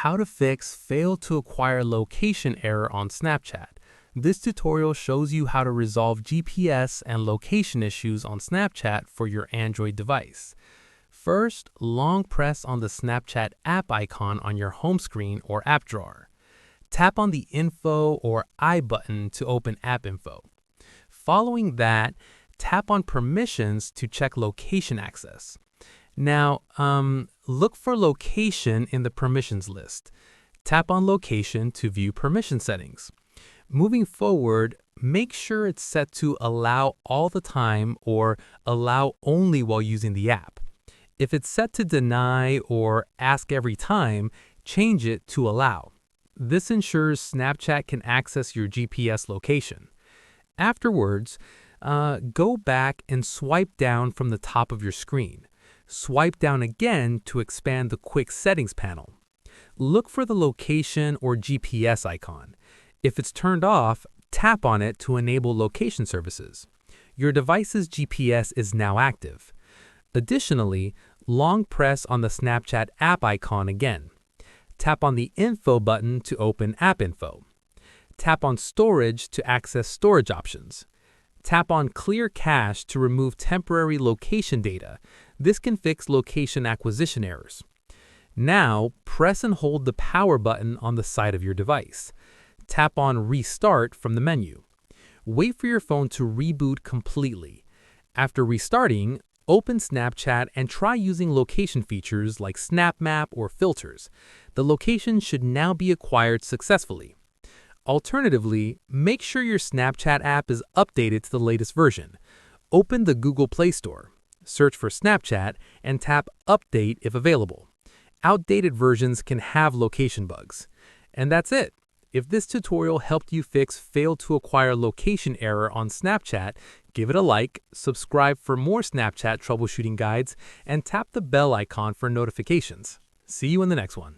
how to fix fail to acquire location error on Snapchat. This tutorial shows you how to resolve GPS and location issues on Snapchat for your Android device. First, long press on the Snapchat app icon on your home screen or app drawer. Tap on the Info or I button to open App Info. Following that, tap on Permissions to check location access. Now, look for Location in the Permissions list. Tap on Location to view permission settings. Moving forward, make sure it's set to Allow all the time or Allow only while using the app. If it's set to Deny or Ask every time, change it to Allow. This ensures Snapchat can access your GPS location. Afterwards, go back and swipe down from the top of your screen. Swipe down again to expand the Quick Settings panel. Look for the location or GPS icon. If it's turned off, tap on it to enable location services. Your device's GPS is now active. Additionally, long press on the Snapchat app icon again. Tap on the Info button to open App Info. Tap on Storage to access storage options. Tap on Clear Cache to remove temporary location data. This can fix location acquisition errors. Now, press and hold the power button on the side of your device. Tap on Restart from the menu. Wait for your phone to reboot completely. After restarting, open Snapchat and try using location features like Snap Map or filters. The location should now be acquired successfully. Alternatively, make sure your Snapchat app is updated to the latest version. Open the Google Play Store, search for Snapchat, and tap Update if available. Outdated versions can have location bugs. And that's it. If this tutorial helped you fix fail to acquire location error on Snapchat, give it a like, subscribe for more Snapchat troubleshooting guides, and tap the bell icon for notifications. See you in the next one.